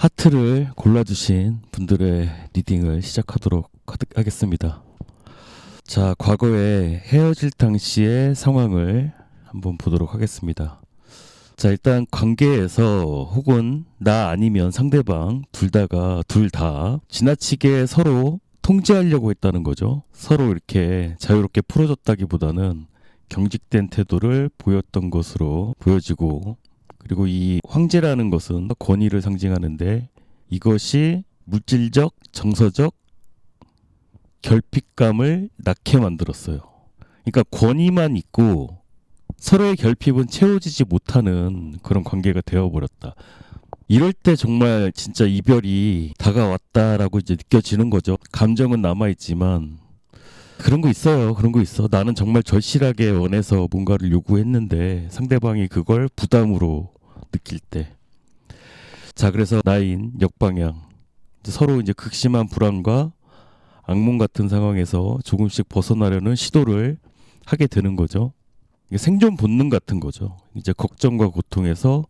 하트를 골라주신 분들의 리딩을 시작하도록 하겠습니다. 자, 과거에 헤어질 당시의 상황을 한번 보도록 하겠습니다. 자, 일단 관계에서 혹은 나 아니면 상대방 둘 다 지나치게 서로 통제하려고 했다는 거죠. 서로 이렇게 자유롭게 풀어줬다기보다는 경직된 태도를 보였던 것으로 보여지고, 그리고 이 황제라는 것은 권위를 상징하는데 이것이 물질적, 정서적 결핍감을 낳게 만들었어요. 그러니까 권위만 있고 서로의 결핍은 채워지지 못하는 그런 관계가 되어버렸다. 이럴 때 정말 진짜 이별이 다가왔다라고 이제 느껴지는 거죠. 감정은 남아있지만 그런 거 있어요. 그런 거 있어. 나는 정말 절실하게 원해서 뭔가를 요구했는데 상대방이 그걸 부담으로 느낄 때. 자, 그래서 나인 역방향. 서로 이제 극심한 불안과 악몽 같은 상황에서 조금씩 벗어나려는 시도를 하게 되는 거죠. 이게 생존 본능 같은 거죠. 이제 걱정과 고통에서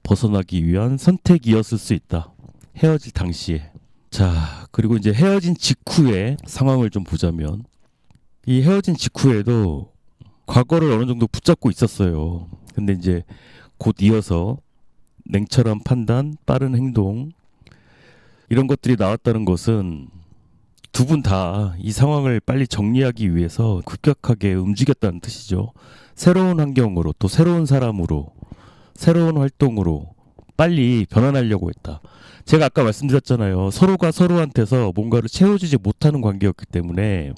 벗어나기 위한 선택이었을 수 있다. 헤어질 당시에. 자, 그리고 이제 헤어진 직후의 상황을 좀 보자면, 이 헤어진 직후에도 과거를 어느 정도 붙잡고 있었어요. 근데 이제 곧 이어서 냉철한 판단, 빠른 행동, 이런 것들이 나왔다는 것은 두 분 다 이 상황을 빨리 정리하기 위해서 급격하게 움직였다는 뜻이죠. 새로운 환경으로, 또 새로운 사람으로, 새로운 활동으로 빨리 변환하려고 했다. 제가 아까 말씀드렸잖아요. 서로가 서로한테서 뭔가를 채워주지 못하는 관계였기 때문에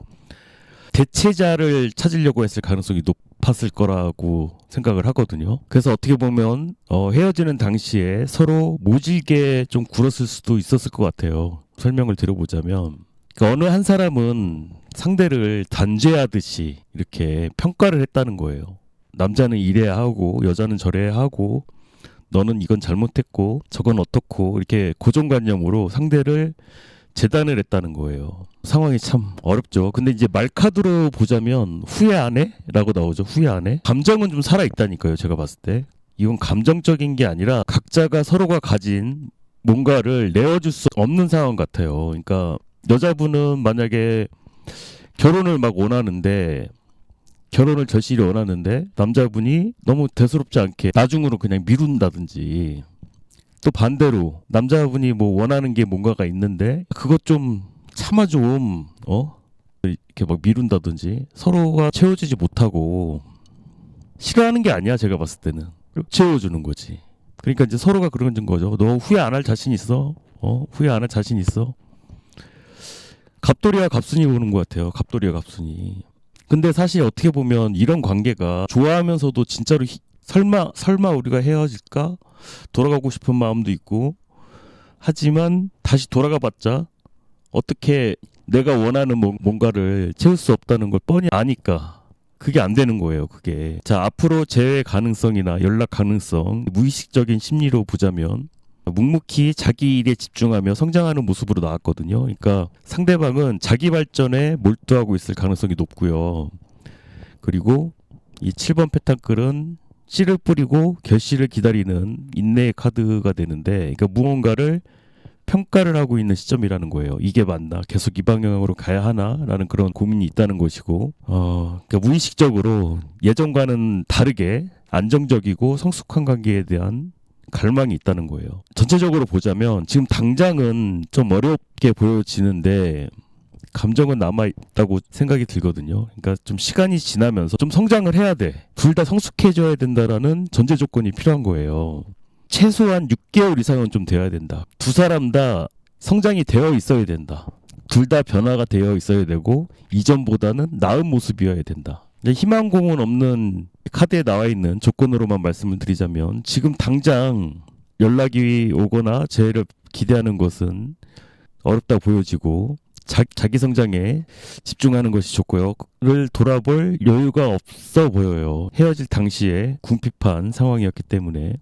대체자를 찾으려고 했을 가능성이 높았을 거라고 생각을 하거든요. 그래서 어떻게 보면 헤어지는 당시에 서로 모질게 좀 굴었을 수도 있었을 것 같아요. 설명을 드려보자면, 그러니까 어느 한 사람은 상대를 단죄하듯이 이렇게 평가를 했다는 거예요. 남자는 이래야 하고 여자는 저래야 하고 너는 이건 잘못했고 저건 어떻고, 이렇게 고정관념으로 상대를 재단을 했다는 거예요. 상황이 참 어렵죠. 근데 이제 말카드로 보자면 후회 안 해? 라고 나오죠. 후회 안 해? 감정은 좀 살아있다니까요. 제가 봤을 때. 이건 감정적인 게 아니라 각자가 서로가 가진 뭔가를 내어줄 수 없는 상황 같아요. 그러니까 여자분은 만약에 결혼을 막 원하는데, 결혼을 절실히 원하는데 남자분이 너무 대수롭지 않게 나중으로 그냥 미룬다든지, 또 반대로 남자분이 뭐 원하는 게 뭔가가 있는데 그것 좀 참아 좀 이렇게 막 미룬다든지, 서로가 채워지지 못하고, 싫어하는 게 아니야 제가 봤을 때는 채워주는 거지. 그러니까 이제 서로가 그런 거죠. 너 후회 안 할 자신 있어? 후회 안 할 자신 있어? 갑돌이와 갑순이 보는 것 같아요. 갑돌이와 갑순이. 근데 사실 어떻게 보면 이런 관계가 좋아하면서도 진짜로 설마 우리가 헤어질까? 돌아가고 싶은 마음도 있고, 하지만 다시 돌아가봤자 어떻게 내가 원하는 뭔가를 채울 수 없다는 걸 뻔히 아니까 그게 안 되는 거예요. 그게. 자, 앞으로 재회 가능성이나 연락 가능성, 무의식적인 심리로 보자면 묵묵히 자기 일에 집중하며 성장하는 모습으로 나왔거든요. 그러니까 상대방은 자기 발전에 몰두하고 있을 가능성이 높고요. 그리고 이 7번 페타클은 씨를 뿌리고 결실을 기다리는 인내의 카드가 되는데, 그러니까 무언가를 평가를 하고 있는 시점이라는 거예요. 이게 맞나? 계속 이 방향으로 가야 하나? 라는 그런 고민이 있다는 것이고, 그러니까 무의식적으로 예전과는 다르게 안정적이고 성숙한 관계에 대한 갈망이 있다는 거예요. 전체적으로 보자면 지금 당장은 좀 어렵게 보여지는데 감정은 남아있다고 생각이 들거든요. 그러니까 좀 시간이 지나면서 좀 성장을 해야 돼. 둘 다 성숙해져야 된다라는 전제 조건이 필요한 거예요. 최소한 6개월 이상은 좀 되어야 된다. 두 사람 다 성장이 되어 있어야 된다. 둘 다 변화가 되어 있어야 되고 이전보다는 나은 모습이어야 된다. 희망공은 없는 카드에 나와 있는 조건으로만 말씀을 드리자면, 지금 당장 연락이 오거나 재회를 기대하는 것은 어렵다 보여지고, 자기 성장에 집중하는 것이 좋고요. 를 돌아볼 여유가 없어 보여요. 헤어질 당시에 궁핍한 상황이었기 때문에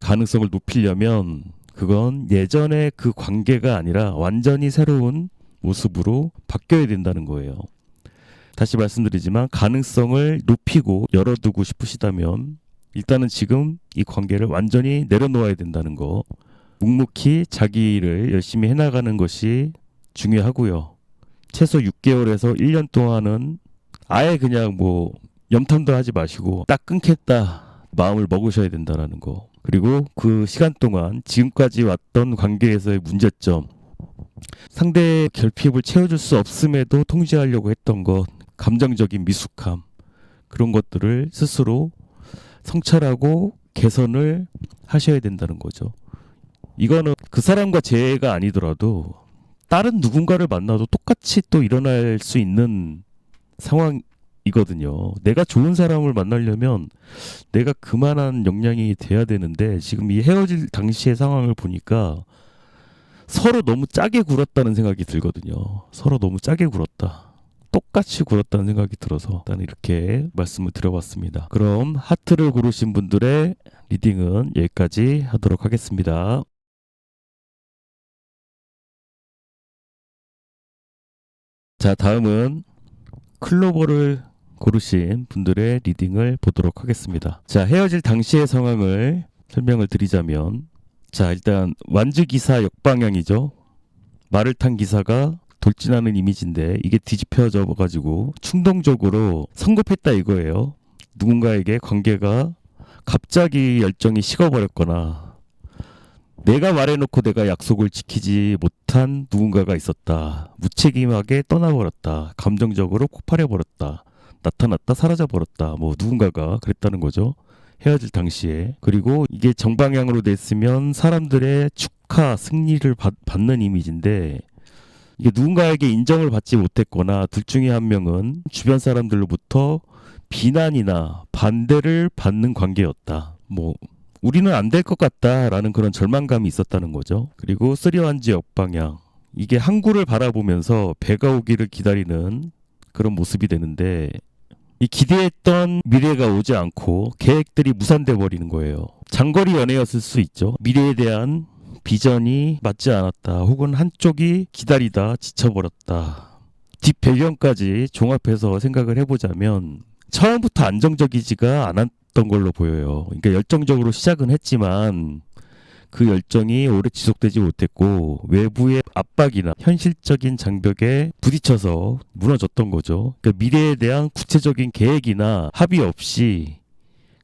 가능성을 높이려면 그건 예전의 그 관계가 아니라 완전히 새로운 모습으로 바뀌어야 된다는 거예요. 다시 말씀드리지만 가능성을 높이고 열어두고 싶으시다면 일단은 지금 이 관계를 완전히 내려놓아야 된다는 거. 묵묵히 자기 일을 열심히 해나가는 것이 중요하고요. 최소 6개월에서 1년 동안은 아예 그냥 뭐 염탐도 하지 마시고 딱 끊겠다 마음을 먹으셔야 된다는 거. 그리고 그 시간 동안 지금까지 왔던 관계에서의 문제점, 상대의 결핍을 채워줄 수 없음에도 통제하려고 했던 것, 감정적인 미숙함, 그런 것들을 스스로 성찰하고 개선을 하셔야 된다는 거죠. 이거는 그 사람과 재해가 아니더라도 다른 누군가를 만나도 똑같이 또 일어날 수 있는 상황이거든요. 내가 좋은 사람을 만나려면 내가 그만한 역량이 돼야 되는데 지금 이 헤어질 당시의 상황을 보니까 서로 너무 짜게 굴었다는 생각이 들거든요. 서로 너무 짜게 굴었다. 똑같이 굴었다는 생각이 들어서 일단 이렇게 말씀을 드려봤습니다. 그럼 하트를 고르신 분들의 리딩은 여기까지 하도록 하겠습니다. 자, 다음은 클로버를 고르신 분들의 리딩을 보도록 하겠습니다. 자, 헤어질 당시의 상황을 설명을 드리자면, 자, 일단 완주기사 역방향이죠. 말을 탄 기사가 돌진하는 이미지인데 이게 뒤집혀져 가지고 충동적으로 성급했다 이거예요. 누군가에게 관계가 갑자기 열정이 식어버렸거나 내가 말해놓고 내가 약속을 지키지 못한 누군가가 있었다. 무책임하게 떠나버렸다. 감정적으로 폭발해버렸다. 나타났다 사라져버렸다. 뭐 누군가가 그랬다는 거죠. 헤어질 당시에. 그리고 이게 정방향으로 됐으면 사람들의 축하, 승리를 받는 이미지인데 이게 누군가에게 인정을 받지 못했거나 둘 중에 한 명은 주변 사람들로부터 비난이나 반대를 받는 관계였다. 뭐 우리는 안 될 것 같다라는 그런 절망감이 있었다는 거죠. 그리고 쓰리완지 역방향. 이게 항구를 바라보면서 배가 오기를 기다리는 그런 모습이 되는데 이 기대했던 미래가 오지 않고 계획들이 무산돼 버리는 거예요. 장거리 연애였을 수 있죠. 미래에 대한 비전이 맞지 않았다. 혹은 한쪽이 기다리다 지쳐버렸다. 뒷 배경까지 종합해서 생각을 해보자면 처음부터 안정적이지가 않았던 걸로 보여요. 그러니까 열정적으로 시작은 했지만 그 열정이 오래 지속되지 못했고 외부의 압박이나 현실적인 장벽에 부딪혀서 무너졌던 거죠. 그러니까 미래에 대한 구체적인 계획이나 합의 없이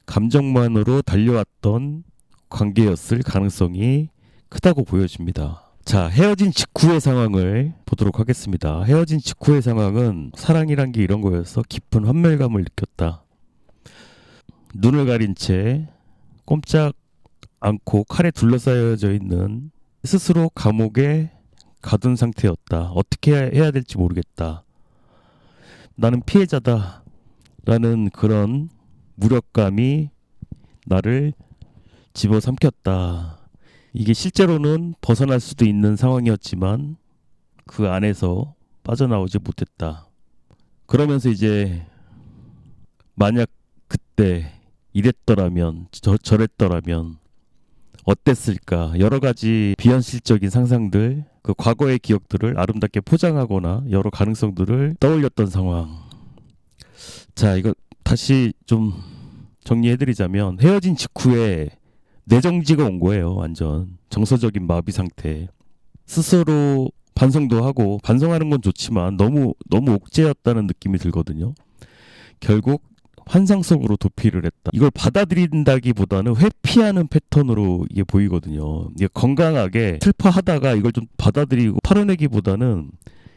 감정만으로 달려왔던 관계였을 가능성이 크다고 보여집니다. 자, 헤어진 직후의 상황을 보도록 하겠습니다. 헤어진 직후의 상황은 사랑이란 게 이런 거여서 깊은 환멸감을 느꼈다. 눈을 가린 채 꼼짝 않고 칼에 둘러싸여져 있는 스스로 감옥에 가둔 상태였다. 어떻게 해야 될지 모르겠다. 나는 피해자다. 라는 그런 무력감이 나를 집어삼켰다. 이게 실제로는 벗어날 수도 있는 상황이었지만 그 안에서 빠져나오지 못했다. 그러면서 이제 만약 그때 이랬더라면 저랬더라면 어땠을까 여러 가지 비현실적인 상상들 그 과거의 기억들을 아름답게 포장하거나 여러 가능성들을 떠올렸던 상황. 자, 이거 다시 좀 정리해드리자면 헤어진 직후에 뇌정지가 온 거예요. 완전 정서적인 마비 상태. 스스로 반성도 하고 반성하는 건 좋지만 너무 옥죄였다는 느낌이 들거든요. 결국 환상 속으로 도피를 했다. 이걸 받아들인다기보다는 회피하는 패턴으로 이게 보이거든요. 이게 건강하게 슬퍼하다가 이걸 좀 받아들이고 털어내기보다는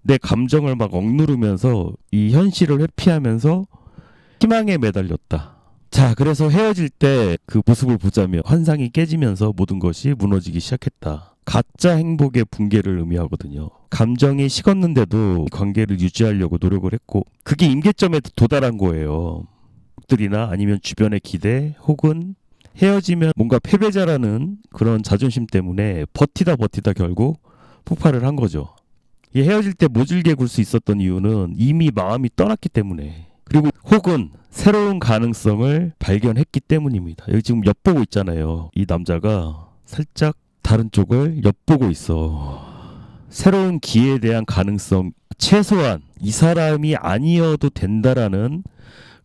내 감정을 막 억누르면서 이 현실을 회피하면서 희망에 매달렸다. 자, 그래서 헤어질 때 그 모습을 보자면 환상이 깨지면서 모든 것이 무너지기 시작했다. 가짜 행복의 붕괴를 의미하거든요. 감정이 식었는데도 관계를 유지하려고 노력을 했고 그게 임계점에 도달한 거예요. 들이나 아니면 주변의 기대 혹은 헤어지면 뭔가 패배자라는 그런 자존심 때문에 버티다 결국 폭발을 한 거죠. 이 헤어질 때 모질게 굴 수 있었던 이유는 이미 마음이 떠났기 때문에 그리고 혹은 새로운 가능성을 발견했기 때문입니다. 여기 지금 엿보고 있잖아요. 이 남자가 살짝 다른 쪽을 엿보고 있어. 새로운 기회에 대한 가능성, 최소한 이 사람이 아니어도 된다라는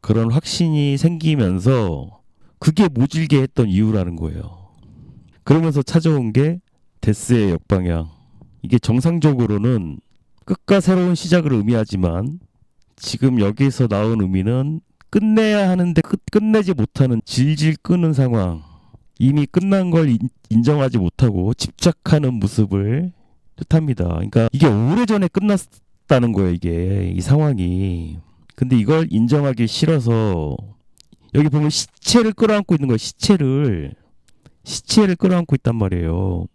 그런 확신이 생기면서 그게 모질게 했던 이유라는 거예요. 그러면서 찾아온 게 데스의 역방향. 이게 정상적으로는 끝과 새로운 시작을 의미하지만 지금 여기서 나온 의미는 끝내야 하는데 끝내지 못하는 질질 끄는 상황. 이미 끝난 걸 인정하지 못하고 집착하는 모습을 뜻합니다. 그러니까 이게 오래전에 끝났다는 거예요. 이게 이 상황이. 근데 이걸 인정하기 싫어서 여기 보면 시체를 끌어안고 있는 거예요. 시체를 끌어안고 있단 말이에요.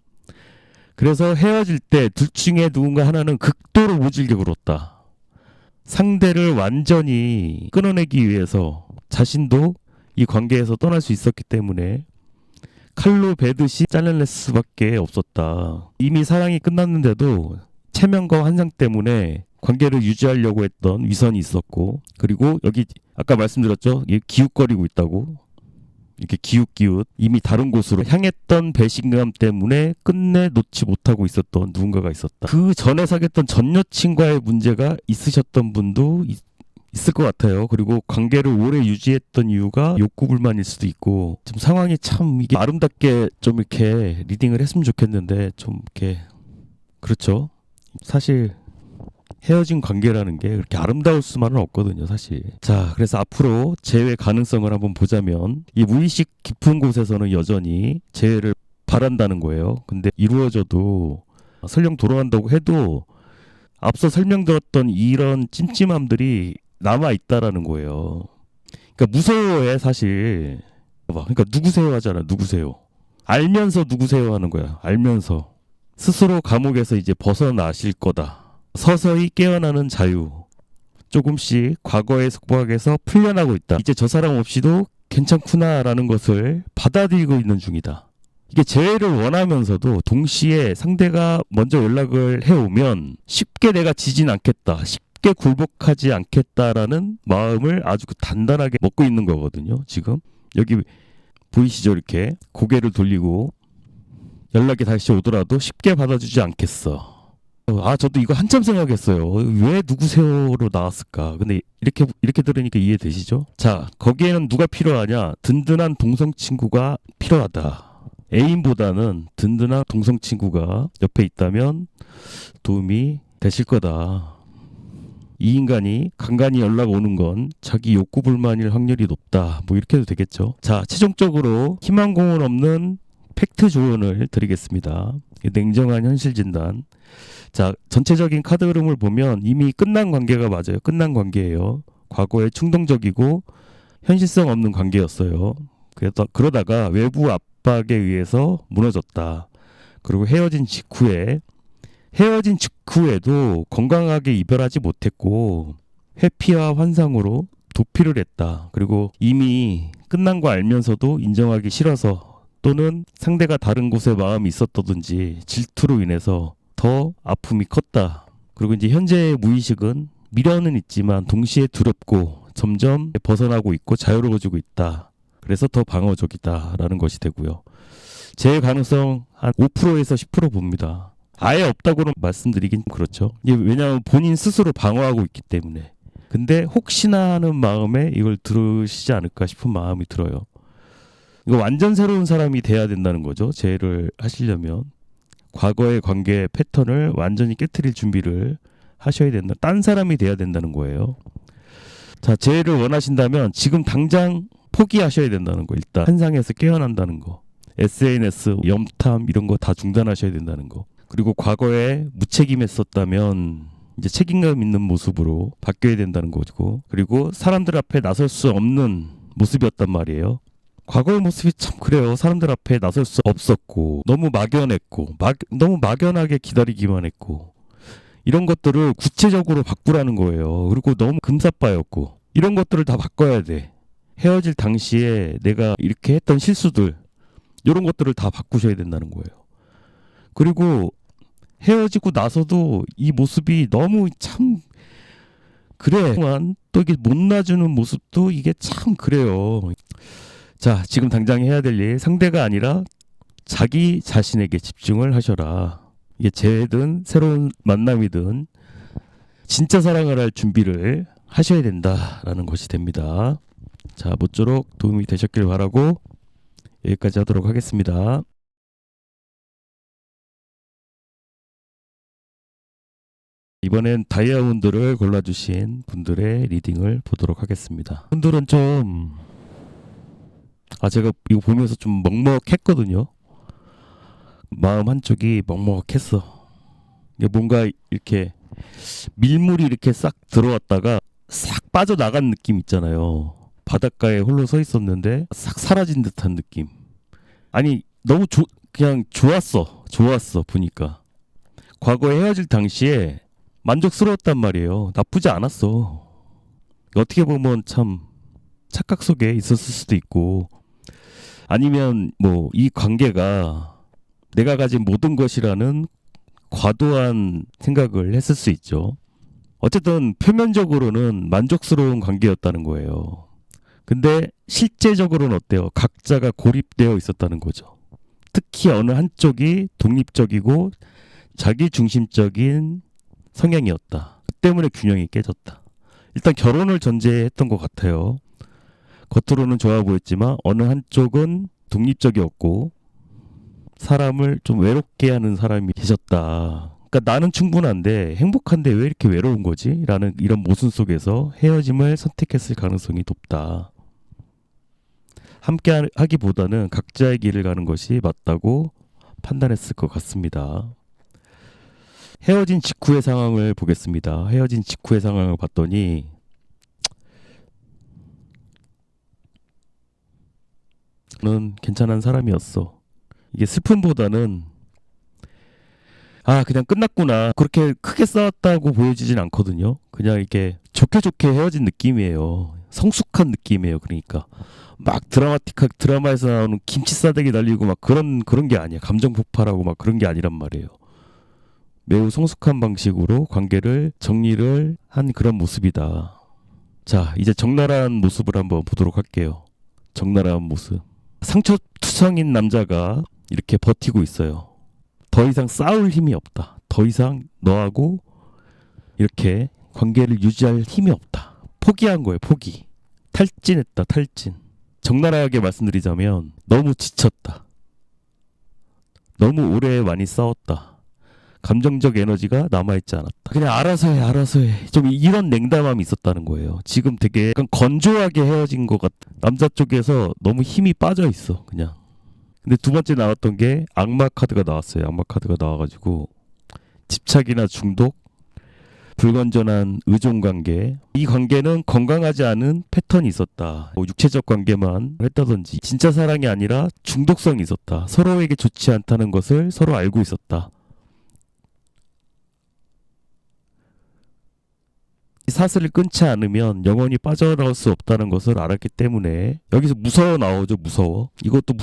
그래서 헤어질 때 둘 중에 누군가 하나는 극도로 모질게 굴었다. 상대를 완전히 끊어내기 위해서 자신도 이 관계에서 떠날 수 있었기 때문에 칼로 베듯이 잘라낼 수밖에 없었다. 이미 사랑이 끝났는데도 체면과 환상 때문에 관계를 유지하려고 했던 위선이 있었고, 그리고 여기 아까 말씀드렸죠. 기웃거리고 있다고. 이렇게 기웃기웃 이미 다른 곳으로 향했던 배신감 때문에 끝내 놓지 못하고 있었던 누군가가 있었다. 그 전에 사귀었던 전 여친과의 문제가 있으셨던 분도 있을 것 같아요. 그리고 관계를 오래 유지했던 이유가 욕구불만일 수도 있고, 좀 상황이 참 이게 아름답게 좀 이렇게 리딩을 했으면 좋겠는데 좀 이렇게 그렇죠. 사실 헤어진 관계라는 게 그렇게 아름다울 수만은 없거든요, 사실. 자, 그래서 앞으로 재회 가능성을 한번 보자면 이 무의식 깊은 곳에서는 여전히 재회를 바란다는 거예요. 근데 이루어져도 설령 돌아간다고 해도 앞서 설명드렸던 이런 찜찜함들이 남아있다라는 거예요. 그러니까 무서워해, 사실. 그러니까 누구세요 하잖아, 누구세요. 알면서 누구세요 하는 거야, 알면서. 스스로 감옥에서 이제 벗어나실 거다. 서서히 깨어나는 자유. 조금씩 과거의 속박에서 풀려나고 있다. 이제 저 사람 없이도 괜찮구나라는 것을 받아들이고 있는 중이다. 이게 재회를 원하면서도 동시에 상대가 먼저 연락을 해오면 쉽게 내가 지진 않겠다. 쉽게 굴복하지 않겠다라는 마음을 아주 단단하게 먹고 있는 거거든요. 지금 여기 보이시죠? 이렇게 고개를 돌리고 연락이 다시 오더라도 쉽게 받아주지 않겠어. 저도 이거 한참 생각했어요. 왜 누구세요로 나왔을까? 근데 이렇게 들으니까 이해되시죠? 자, 거기에는 누가 필요하냐? 든든한 동성 친구가 필요하다. 애인보다는 든든한 동성 친구가 옆에 있다면 도움이 되실 거다. 이 인간이 간간히 연락 오는 건 자기 욕구 불만일 확률이 높다. 뭐 이렇게 해도 되겠죠. 자, 최종적으로 희망고문 없는 팩트 조언을 드리겠습니다. 냉정한 현실 진단. 자, 전체적인 카드 흐름을 보면 이미 끝난 관계가 맞아요. 끝난 관계예요. 과거에 충동적이고 현실성 없는 관계였어요. 그러다가 외부 압박에 의해서 무너졌다. 그리고 헤어진 직후에도 건강하게 이별하지 못했고 회피와 환상으로 도피를 했다. 그리고 이미 끝난 거 알면서도 인정하기 싫어서 또는 상대가 다른 곳에 마음이 있었다든지 질투로 인해서 더 아픔이 컸다. 그리고 이제 현재의 무의식은 미련은 있지만 동시에 두렵고 점점 벗어나고 있고 자유로워지고 있다. 그래서 더 방어적이다라는 것이 되고요. 제 가능성 한 5%에서 10% 봅니다. 아예 없다고는 말씀드리긴 그렇죠. 왜냐하면 본인 스스로 방어하고 있기 때문에. 근데 혹시나 하는 마음에 이걸 들으시지 않을까 싶은 마음이 들어요. 이거 완전 새로운 사람이 돼야 된다는 거죠. 재회를 하시려면. 과거의 관계 패턴을 완전히 깨트릴 준비를 하셔야 된다. 딴 사람이 돼야 된다는 거예요. 자, 재회를 원하신다면 지금 당장 포기하셔야 된다는 거. 일단 환상에서 깨어난다는 거. SNS, 염탐 이런 거 다 중단하셔야 된다는 거. 그리고 과거에 무책임했었다면 이제 책임감 있는 모습으로 바뀌어야 된다는 거고. 그리고 사람들 앞에 나설 수 없는 모습이었단 말이에요. 과거의 모습이 참 그래요. 사람들 앞에 나설 수 없었고 너무 막연했고 너무 막연하게 기다리기만 했고 이런 것들을 구체적으로 바꾸라는 거예요. 그리고 너무 금사빠였고 이런 것들을 다 바꿔야 돼. 헤어질 당시에 내가 이렇게 했던 실수들 이런 것들을 다 바꾸셔야 된다는 거예요. 그리고 헤어지고 나서도 이 모습이 너무 참 그래. 또 이게 못 놔주는 모습도 이게 참 그래요. 자, 지금 당장 해야 될 일, 상대가 아니라 자기 자신에게 집중을 하셔라. 이게 재회든 새로운 만남이든 진짜 사랑을 할 준비를 하셔야 된다라는 것이 됩니다. 자, 모쪼록 도움이 되셨길 바라고 여기까지 하도록 하겠습니다. 이번엔 다이아몬드를 골라주신 분들의 리딩을 보도록 하겠습니다. 분들은 좀 제가 이거 보면서 좀 먹먹했거든요. 마음 한쪽이 먹먹했어. 이게 뭔가 이렇게 밀물이 이렇게 싹 들어왔다가 싹 빠져나간 느낌 있잖아요. 바닷가에 홀로 서 있었는데 싹 사라진 듯한 느낌. 아니 너무 그냥 좋았어 보니까. 과거에 헤어질 당시에 만족스러웠단 말이에요. 나쁘지 않았어. 어떻게 보면 참 착각 속에 있었을 수도 있고, 아니면 뭐 이 관계가 내가 가진 모든 것이라는 과도한 생각을 했을 수 있죠. 어쨌든 표면적으로는 만족스러운 관계였다는 거예요. 근데 실제적으로는 어때요? 각자가 고립되어 있었다는 거죠. 특히 어느 한쪽이 독립적이고 자기중심적인 성향이었다. 그 때문에 균형이 깨졌다. 일단 결혼을 전제했던 것 같아요. 겉으로는 좋아 보였지만 어느 한쪽은 독립적이었고 사람을 좀 외롭게 하는 사람이 계셨다. 그러니까 나는 충분한데 행복한데 왜 이렇게 외로운 거지? 라는 이런 모순 속에서 헤어짐을 선택했을 가능성이 높다. 함께 하기보다는 각자의 길을 가는 것이 맞다고 판단했을 것 같습니다. 헤어진 직후의 상황을 보겠습니다. 헤어진 직후의 상황을 봤더니 는 괜찮은 사람이었어. 이게 슬픔보다는 그냥 끝났구나. 그렇게 크게 싸웠다고 보여지진 않거든요. 그냥 이렇게 좋게 헤어진 느낌이에요. 성숙한 느낌이에요. 그러니까 막 드라마에서 나오는 김치 싸대기 날리고 막 그런 게 아니야. 감정 폭발하고 막 그런 게 아니란 말이에요. 매우 성숙한 방식으로 관계를 정리를 한 그런 모습이다. 자, 이제 적나라한 모습을 한번 보도록 할게요. 적나라한 모습. 상처투성인 남자가 이렇게 버티고 있어요. 더 이상 싸울 힘이 없다. 더 이상 너하고 이렇게 관계를 유지할 힘이 없다. 포기한 거예요. 포기. 탈진했다. 탈진. 적나라하게 말씀드리자면 너무 지쳤다. 너무 오래 많이 싸웠다. 감정적 에너지가 남아있지 않았다. 그냥 알아서 해. 좀 이런 냉담함이 있었다는 거예요. 지금 되게 약간 건조하게 헤어진 것 같아. 남자 쪽에서 너무 힘이 빠져 있어. 그냥. 근데 두 번째 나왔던 게 악마 카드가 나왔어요. 악마 카드가 나와가지고 집착이나 중독, 불건전한 의존관계. 이 관계는 건강하지 않은 패턴이 있었다. 뭐 육체적 관계만 했다든지 진짜 사랑이 아니라 중독성이 있었다. 서로에게 좋지 않다는 것을 서로 알고 있었다. 이 사슬을 끊지 않으면 영원히 빠져나올 수 없다는 것을 알았기 때문에 여기서 무서워 나오죠. 무서워. 이것도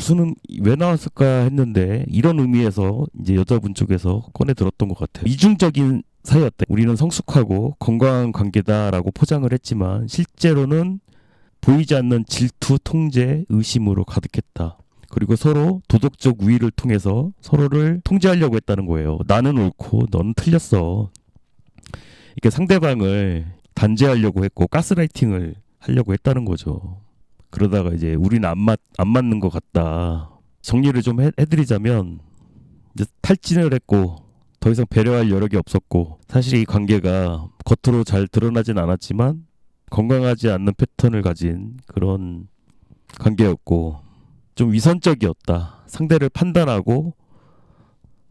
왜 나왔을까 했는데 이런 의미에서 이제 여자분 쪽에서 꺼내 들었던 것 같아요. 이중적인 사이였다. 우리는 성숙하고 건강한 관계다라고 포장을 했지만 실제로는 보이지 않는 질투, 통제, 의심으로 가득했다. 그리고 서로 도덕적 우위를 통해서 서로를 통제하려고 했다는 거예요. 나는 옳고 너는 틀렸어. 이렇게 상대방을 단죄하려고 했고 가스라이팅을 하려고 했다는 거죠. 그러다가 이제 우리는 안 맞는 것 같다. 정리를 좀 해드리자면 이제 탈진을 했고 더 이상 배려할 여력이 없었고 사실 이 관계가 겉으로 잘 드러나진 않았지만 건강하지 않는 패턴을 가진 그런 관계였고 좀 위선적이었다. 상대를 판단하고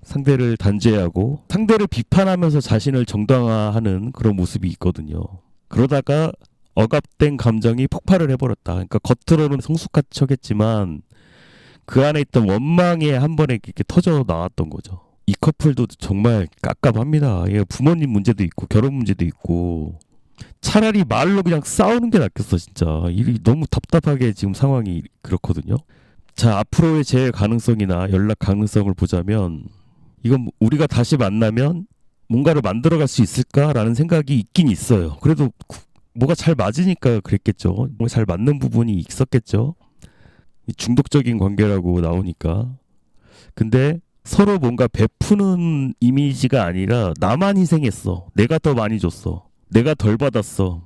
상대를 단죄하고 상대를 비판하면서 자신을 정당화하는 그런 모습이 있거든요. 그러다가 억압된 감정이 폭발을 해버렸다. 그러니까 겉으로는 성숙한 척했지만 그 안에 있던 원망이 한 번에 이렇게 터져 나왔던 거죠. 이 커플도 정말 깝깝합니다. 부모님 문제도 있고 결혼 문제도 있고 차라리 말로 그냥 싸우는 게 낫겠어. 진짜 일이 너무 답답하게 지금 상황이 그렇거든요. 자, 앞으로의 제 가능성이나 연락 가능성을 보자면 이건 우리가 다시 만나면 뭔가를 만들어갈 수 있을까라는 생각이 있긴 있어요. 그래도 뭐가 잘 맞으니까 그랬겠죠. 뭔가 잘 맞는 부분이 있었겠죠. 중독적인 관계라고 나오니까. 근데 서로 뭔가 베푸는 이미지가 아니라 나만 희생했어. 내가 더 많이 줬어. 내가 덜 받았어.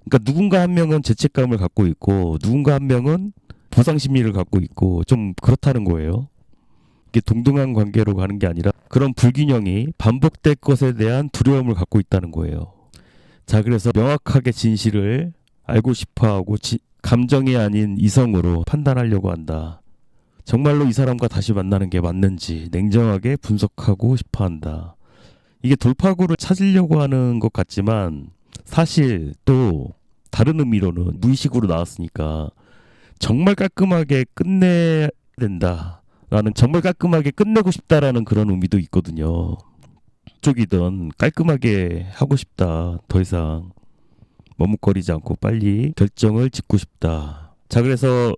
그러니까 누군가 한 명은 죄책감을 갖고 있고 누군가 한 명은 보상 심리를 갖고 있고 좀 그렇다는 거예요. 이게 동등한 관계로 가는 게 아니라 그런 불균형이 반복될 것에 대한 두려움을 갖고 있다는 거예요. 자, 그래서 명확하게 진실을 알고 싶어하고 감정이 아닌 이성으로 판단하려고 한다. 정말로 이 사람과 다시 만나는 게 맞는지 냉정하게 분석하고 싶어한다. 이게 돌파구를 찾으려고 하는 것 같지만 사실 또 다른 의미로는 무의식으로 나왔으니까 정말 깔끔하게 끝내야 된다라는, 정말 깔끔하게 끝내고 싶다라는 그런 의미도 있거든요. 쪽이든 깔끔하게 하고 싶다. 더 이상 머뭇거리지 않고 빨리 결정을 짓고 싶다. 자, 그래서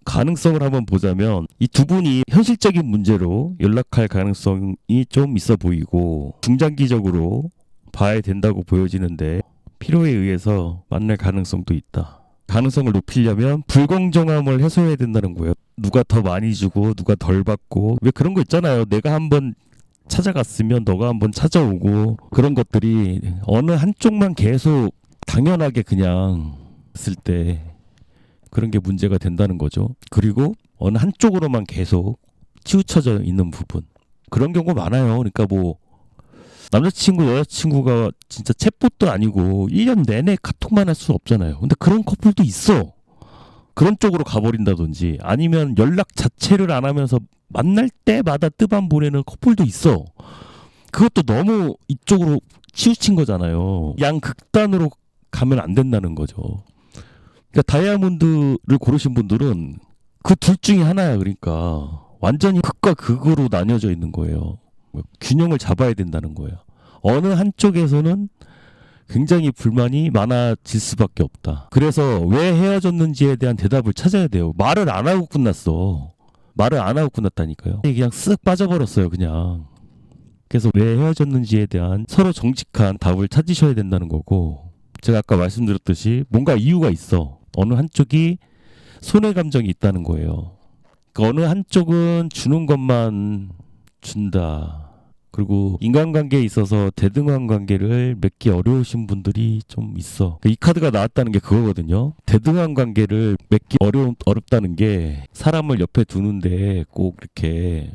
가능성을 한번 보자면 이 두 분이 현실적인 문제로 연락할 가능성이 좀 있어 보이고 중장기적으로 봐야 된다고 보여지는데 필요에 의해서 만날 가능성도 있다. 가능성을 높이려면 불공정함을 해소해야 된다는 거예요. 누가 더 많이 주고 누가 덜 받고, 왜 그런 거 있잖아요. 내가 한번 찾아갔으면 너가 한번 찾아오고, 그런 것들이 어느 한쪽만 계속 당연하게 그냥 했을 때 그런 게 문제가 된다는 거죠. 그리고 어느 한쪽으로만 계속 치우쳐져 있는 부분, 그런 경우가 많아요. 그러니까 뭐 남자친구 여자친구가 진짜 챗봇도 아니고 1년 내내 카톡만 할 수는 없잖아요. 근데 그런 커플도 있어. 그런 쪽으로 가버린다든지, 아니면 연락 자체를 안 하면서 만날 때마다 뜨밤 보내는 커플도 있어. 그것도 너무 이쪽으로 치우친 거잖아요. 양극단으로 가면 안 된다는 거죠. 그러니까 다이아몬드를 고르신 분들은 그 둘 중에 하나야. 그러니까 완전히 극과 극으로 나뉘어져 있는 거예요. 균형을 잡아야 된다는 거예요. 어느 한쪽에서는 굉장히 불만이 많아질 수밖에 없다. 그래서 왜 헤어졌는지에 대한 대답을 찾아야 돼요. 말을 안 하고 끝났어. 말을 안 하고 끝났다니까요. 그냥 쓱 빠져버렸어요, 그냥. 그래서 왜 헤어졌는지에 대한 서로 정직한 답을 찾으셔야 된다는 거고, 제가 아까 말씀드렸듯이 뭔가 이유가 있어. 어느 한쪽이 손해 감정이 있다는 거예요. 그러니까 어느 한쪽은 주는 것만 준다. 그리고 인간관계에 있어서 대등한 관계를 맺기 어려우신 분들이 좀 있어. 이 카드가 나왔다는 게 그거거든요. 대등한 관계를 맺기 어렵다는 게 사람을 옆에 두는데 꼭 이렇게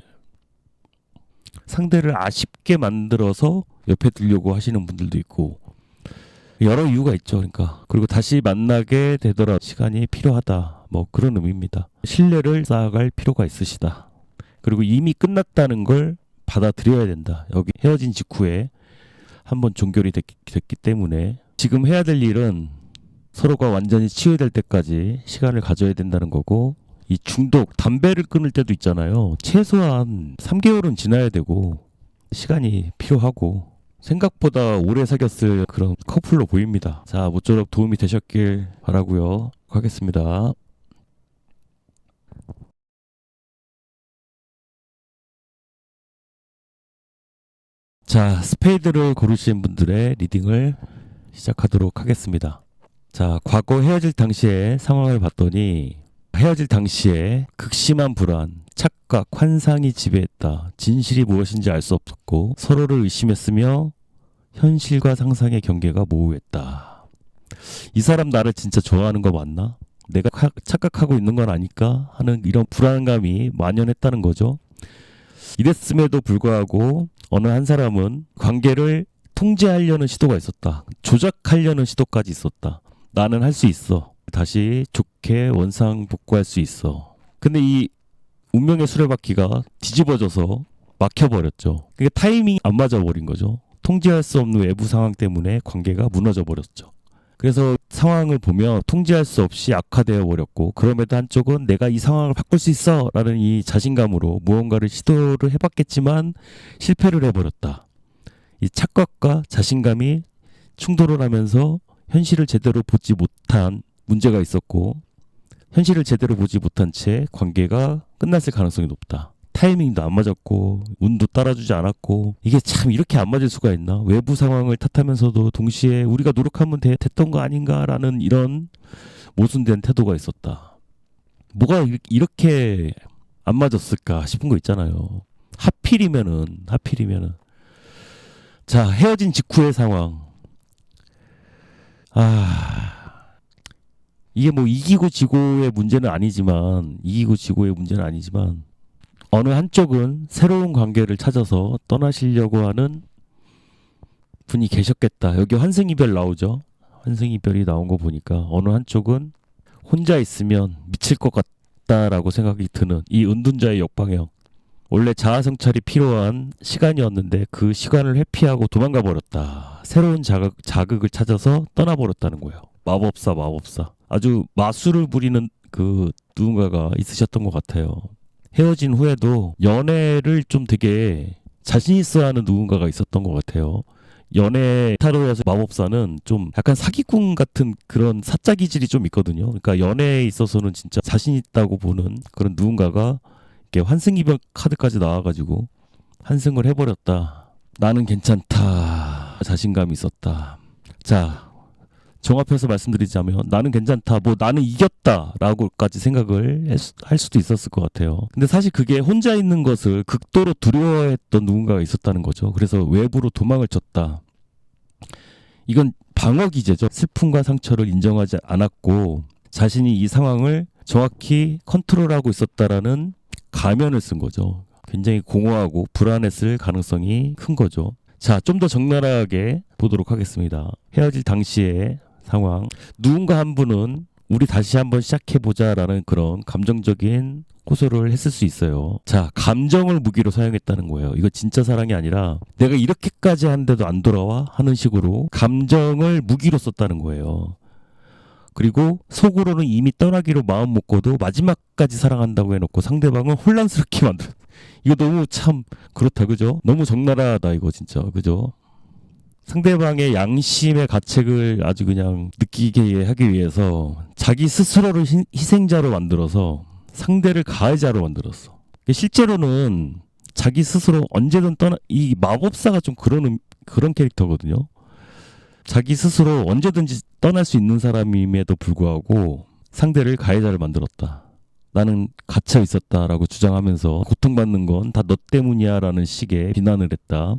상대를 아쉽게 만들어서 옆에 두려고 하시는 분들도 있고, 여러 이유가 있죠. 그러니까 그리고 다시 만나게 되더라도 시간이 필요하다. 뭐 그런 의미입니다. 신뢰를 쌓아갈 필요가 있으시다. 그리고 이미 끝났다는 걸 받아들여야 된다. 여기 헤어진 직후에 한번 종결이 됐기 때문에 지금 해야 될 일은 서로가 완전히 치유될 때까지 시간을 가져야 된다는 거고, 이 중독, 담배를 끊을 때도 있잖아요. 최소한 3개월은 지나야 되고 시간이 필요하고, 생각보다 오래 사귀었을 그런 커플로 보입니다. 자, 모쪼록 도움이 되셨길 바라고요. 하겠습니다. 자, 스페이드를 고르신 분들의 리딩을 시작하도록 하겠습니다. 자, 과거 헤어질 당시의 상황을 봤더니 헤어질 당시에 극심한 불안, 착각, 환상이 지배했다. 진실이 무엇인지 알 수 없었고 서로를 의심했으며 현실과 상상의 경계가 모호했다. 이 사람 나를 진짜 좋아하는 거 맞나? 내가 착각하고 있는 건 아닐까? 하는 이런 불안감이 만연했다는 거죠. 이랬음에도 불구하고 어느 한 사람은 관계를 통제하려는 시도가 있었다. 조작하려는 시도까지 있었다. 나는 할 수 있어. 다시 좋게 원상복구할 수 있어. 근데 이 운명의 수레바퀴가 뒤집어져서 막혀버렸죠. 그게 타이밍이 안 맞아버린 거죠. 통제할 수 없는 외부 상황 때문에 관계가 무너져 버렸죠. 그래서 상황을 보면 통제할 수 없이 악화되어 버렸고, 그럼에도 한쪽은 내가 이 상황을 바꿀 수 있어 라는 이 자신감으로 무언가를 시도를 해봤겠지만 실패를 해버렸다. 이 착각과 자신감이 충돌을 하면서 현실을 제대로 보지 못한 문제가 있었고, 현실을 제대로 보지 못한 채 관계가 끝났을 가능성이 높다. 타이밍도 안 맞았고 운도 따라주지 않았고, 이게 참 이렇게 안 맞을 수가 있나? 외부 상황을 탓하면서도 동시에 우리가 노력하면 됐던 거 아닌가라는 이런 모순된 태도가 있었다. 뭐가 이렇게 안 맞았을까 싶은 거 있잖아요. 하필이면은 자, 헤어진 직후의 상황. 이게 뭐 이기고 지고의 문제는 아니지만 어느 한쪽은 새로운 관계를 찾아서 떠나시려고 하는 분이 계셨겠다. 여기 환승이별 나오죠. 환승이별이 나온 거 보니까 어느 한쪽은 혼자 있으면 미칠 것 같다라고 생각이 드는 이 은둔자의 역방향. 원래 자아성찰이 필요한 시간이었는데 그 시간을 회피하고 도망가 버렸다. 새로운 자극을 찾아서 떠나버렸다는 거예요. 마법사. 아주 마술을 부리는 그 누군가가 있으셨던 것 같아요. 헤어진 후에도 연애를 좀 되게 자신 있어 하는 누군가가 있었던 것 같아요. 연애 타로에서 마법사는 좀 약간 사기꾼 같은 그런 사짜 기질이 좀 있거든요. 그러니까 연애에 있어서는 진짜 자신 있다고 보는 그런 누군가가 이렇게 환승이별 카드까지 나와가지고 환승을 해버렸다. 나는 괜찮다. 자신감이 있었다. 자, 종합해서 말씀드리자면 나는 괜찮다. 뭐 나는 이겼다라고까지 생각을 할 수도 있었을 것 같아요. 근데 사실 그게 혼자 있는 것을 극도로 두려워했던 누군가가 있었다는 거죠. 그래서 외부로 도망을 쳤다. 이건 방어 기제죠. 슬픔과 상처를 인정하지 않았고 자신이 이 상황을 정확히 컨트롤하고 있었다라는 가면을 쓴 거죠. 굉장히 공허하고 불안했을 가능성이 큰 거죠. 자, 좀 더 적나라하게 보도록 하겠습니다. 헤어질 당시의 상황. 누군가 한 분은 우리 다시 한번 시작해보자라는 그런 감정적인 호소를 했을 수 있어요. 자, 감정을 무기로 사용했다는 거예요. 이거 진짜 사랑이 아니라 내가 이렇게까지 하는데도 안 돌아와? 하는 식으로 감정을 무기로 썼다는 거예요. 그리고 속으로는 이미 떠나기로 마음 먹고도 마지막까지 사랑한다고 해놓고 상대방을 혼란스럽게 만들어. 이거 너무 참 그렇다, 그죠? 너무 적나라하다 이거 진짜, 그죠? 상대방의 양심의 가책을 아주 그냥 느끼게 하기 위해서 자기 스스로를 희생자로 만들어서 상대를 가해자로 만들었어. 실제로는 자기 스스로 언제든 이 마법사가 좀 그런 캐릭터거든요. 자기 스스로 언제든지 떠날 수 있는 사람임에도 불구하고 상대를 가해자를 만들었다. 나는 갇혀 있었다라고 주장하면서 고통받는 건 다 너 때문이야 라는 식의 비난을 했다.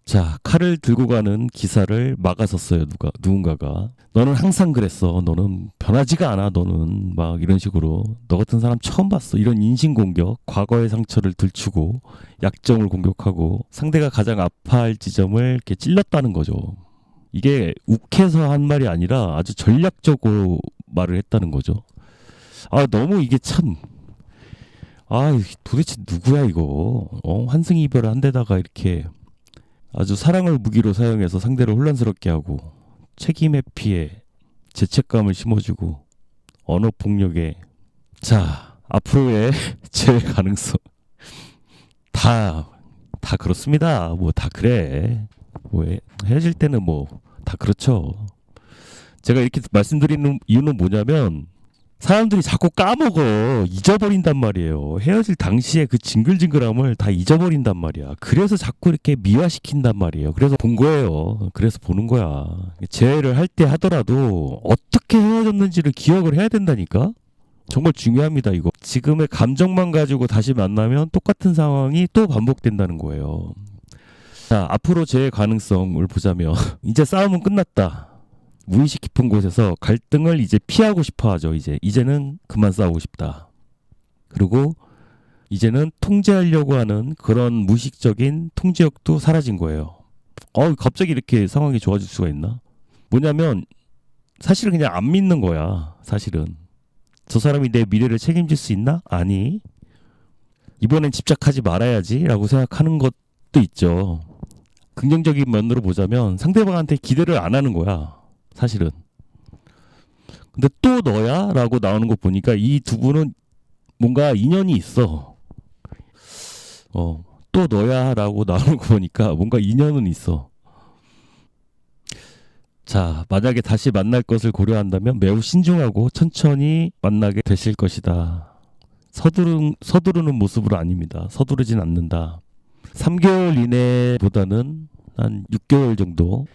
자, 칼을 들고 가는 기사를 막아섰어요. 누군가가. 너는 항상 그랬어. 너는 변하지가 않아. 너는 막 이런 식으로 너 같은 사람 처음 봤어. 이런 인신공격, 과거의 상처를 들추고 약점을 공격하고 상대가 가장 아파할 지점을 이렇게 찔렀다는 거죠. 이게 욱해서 한 말이 아니라 아주 전략적으로 말을 했다는 거죠. 아, 너무 이게 참, 아, 도대체 누구야 이거? 환승 이별을 한 데다가 이렇게 아주 사랑을 무기로 사용해서 상대를 혼란스럽게 하고 책임 회피에 죄책감을 심어주고 언어 폭력에. 자, 앞으로의 제 가능성 다 그렇습니다. 뭐 다 그래. 뭐 헤어질 때는 뭐 다 그렇죠. 제가 이렇게 말씀드리는 이유는 뭐냐면 사람들이 자꾸 까먹어. 잊어버린단 말이에요. 헤어질 당시에 그 징글징글함을 다 잊어버린단 말이야. 그래서 자꾸 이렇게 미화시킨단 말이에요. 그래서 본 거예요. 그래서 보는 거야. 재회를 할 때 하더라도 어떻게 헤어졌는지를 기억을 해야 된다니까. 정말 중요합니다. 이거 지금의 감정만 가지고 다시 만나면 똑같은 상황이 또 반복된다는 거예요. 자, 앞으로 제 가능성을 보자면 이제 싸움은 끝났다. 무의식 깊은 곳에서 갈등을 이제 피하고 싶어 하죠. 이제는 그만 싸우고 싶다. 그리고 이제는 통제하려고 하는 그런 무의식적인 통제력도 사라진 거예요. 갑자기 이렇게 상황이 좋아질 수가 있나? 뭐냐면 사실은 그냥 안 믿는 거야. 사실은 저 사람이 내 미래를 책임질 수 있나? 아니, 이번엔 집착하지 말아야지 라고 생각하는 것도 있죠. 긍정적인 면으로 보자면 상대방한테 기대를 안 하는 거야. 사실은. 근데 또 너야? 라고 나오는 거 보니까 이 두 분은 뭔가 인연이 있어. 또 너야? 라고 나오는 거 보니까 뭔가 인연은 있어. 자, 만약에 다시 만날 것을 고려한다면 매우 신중하고 천천히 만나게 되실 것이다. 서두르는 모습으로 아닙니다. 서두르진 않는다. 3개월 이내보다는 한 6개월 정도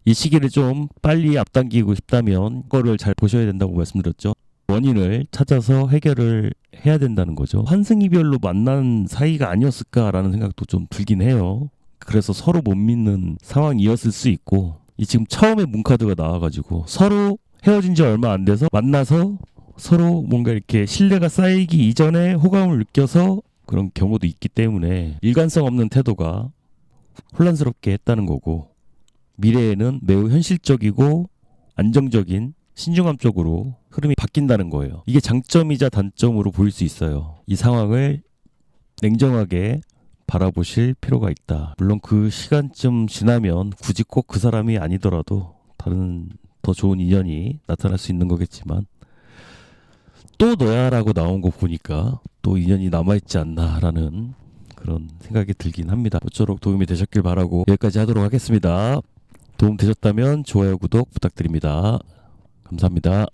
이 시기를 좀 빨리 앞당기고 싶다면 그거를 잘 보셔야 된다고 말씀드렸죠. 원인을 찾아서 해결을 해야 된다는 거죠. 환승이별로 만난 사이가 아니었을까라는 생각도 좀 들긴 해요. 그래서 서로 못 믿는 상황이었을 수 있고 이 지금 처음에 문카드가 나와가지고 서로 헤어진 지 얼마 안 돼서 만나서 서로 뭔가 이렇게 신뢰가 쌓이기 이전에 호감을 느껴서 그런 경우도 있기 때문에 일관성 없는 태도가 혼란스럽게 했다는 거고, 미래에는 매우 현실적이고 안정적인 신중함 쪽으로 흐름이 바뀐다는 거예요. 이게 장점이자 단점으로 보일 수 있어요. 이 상황을 냉정하게 바라보실 필요가 있다. 물론 그 시간쯤 지나면 굳이 꼭 그 사람이 아니더라도 다른 더 좋은 인연이 나타날 수 있는 거겠지만, 또 너야라고 나온 거 보니까 또 인연이 남아있지 않나라는 그런 생각이 들긴 합니다. 모쪼록 도움이 되셨길 바라고 여기까지 하도록 하겠습니다. 도움 되셨다면 좋아요, 구독 부탁드립니다. 감사합니다.